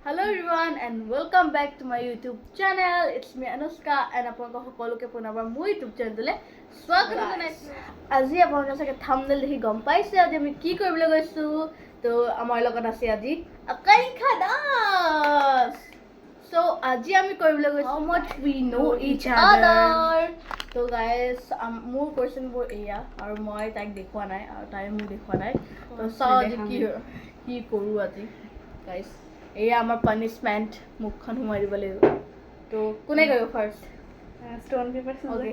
Hello everyone and welcome back to my YouTube channel. It's me Anushka and আপোনালোক সকলোকে পুনৰবাৰ মোৰ YouTube channelলৈ স্বাগত জনাইছো। আজি আপোনালোকে চাগে thumbnail দেখি গম পাইছে আজি আমি কি কৰিবলৈ গৈছো। তো আমাৰ লগত আছে আজি আকাঙ্ক্ষা দাস। So আজি আমি কৰিবলৈ গৈছো how much we know each other. So guys মোৰ কোৱেশ্চনবোৰ এয়া আৰু মই তাইক দেখুৱা নাই আৰু তাই মোক দেখুৱা নাই। তো চাও আজি কি কৰো আজি guys। এয়া আমাৰ পানিশমেন্ট মুখখন হুমাই দিব লাগিব তো কোনে কৰিব ফাৰ্স্ট stone paper scissors ওকে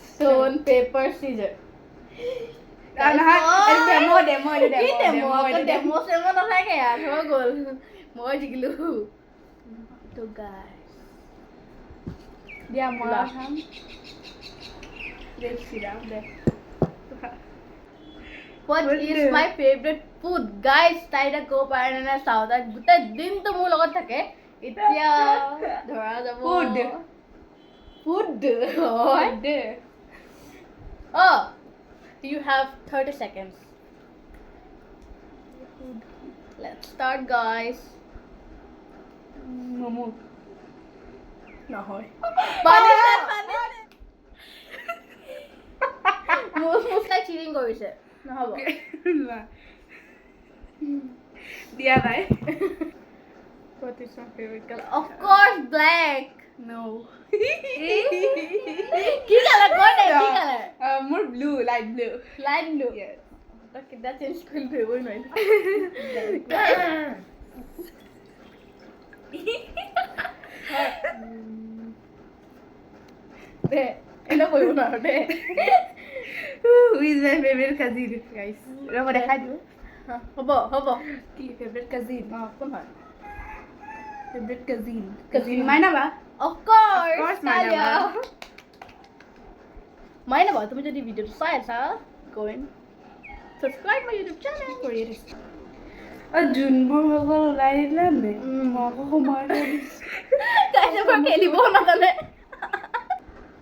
stone paper scissors demo নাথাকে আৰু হৈ গ'ল মই জিকিলো তো গাইস দিয়া মই খাম দেখছিলাম দে What is my favorite food? Guys, তাইটা কো পাৰে না চাও তাই গোটেই দিন তো মোৰ লগত থাকে এতিয়া ধৰা যাব food oh you have 30 seconds let's start guys momo নহয় পানী মোক তাই চিটিং কৰিছে নহব দিয়া নাই what is your favorite color of course black no কি color কোনটা কি color more blue light blue yes okay that change cool be ওই নয় দে এনে কইব না দে who is my favorite cousin guys ৰব দেখাই দিও হ'ব কি favorite cousin কোন হয় favorite cousin মাইনা বা of course Maina ba মাইনা বা তুমি যদি ভিডিওটো চাই আছা go and subscribe my YouTube channel কৰি দিছো যোনবোৰ হৈ গ'ল ওলাই দিলে নে মই সময় কাইলৈ খেলিব নাজানে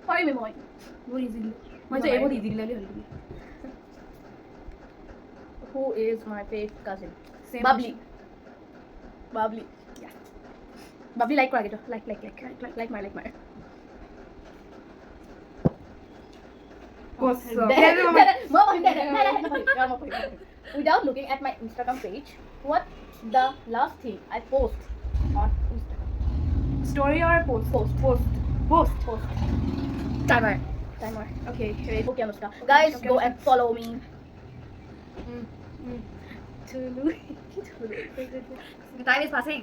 পাৰিমে মই বহুত ইজি মই যে এইবোৰ ইজি দিলে হ'ল who is my favorite cousin Same bubbly yeah bubbly like কৰা গিটো like my without looking at my Instagram page what's the last thing I post on Instagram story or post timer okay Anushka guys go and follow me The time is passing.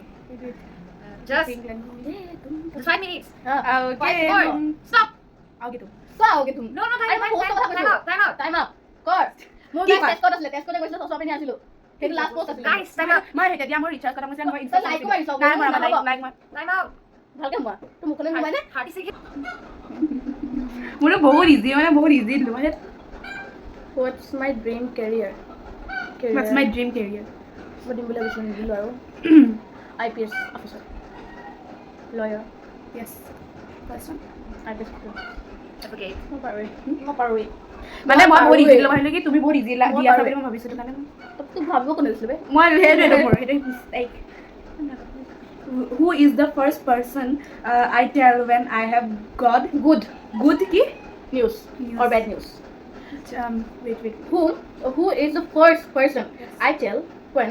Just 5 minutes. okay Stop. আগে তো No, time out. time up কৰ মোৰ test code আছে test কোডে কৈছে সব পিনে আছিল সেইটো লাষ্ট পোষ্ট আছিল Guys, time out. মই হেটা দিয়া মই ৰিচাৰ্জ কৰা মই মই তই like কৰিছ নাই মই লাইক Time out. ভালকে মই তো মুখলে ঘুমাই নে 30 seconds. মোৰ বহুত ইজি মানে বহুত ইজি দিলো মানে what's my dream career what's my dream career মই দিম বুলি ভাবিছো নিদিলো আৰু IPS officer lawyer yes first one IPS officer Okay. মই পাৰোৱে মানে মই বহুত ইজি দিলো ভাবিলো কি তুমি বহুত ইজি দিয়া পাৰোঁ। বুলি মই ভাবিছিলো কাৰণে তোক ভাবিব কোনে দিছিল বে মই হেটো মোৰ হেটো like who is the first person I tell when I have got good ki news or bad news wait who is the first person I tell when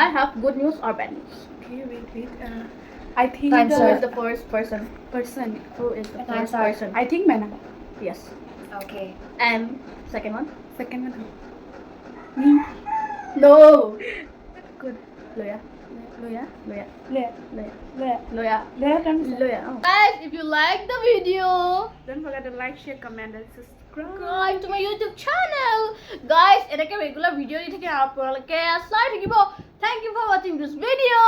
I have good news or bad news okay wait I think who is the first person who is the first person I think Maina yes Okay. and second one me no good lawyer Loya oh. Guys if you like the video don't forget to like share comment and subscribe subscribe to my YouTube channel guys এনেকে regular video দি থাকে আপোনালোকে চাই থাকিব thank you for watching this video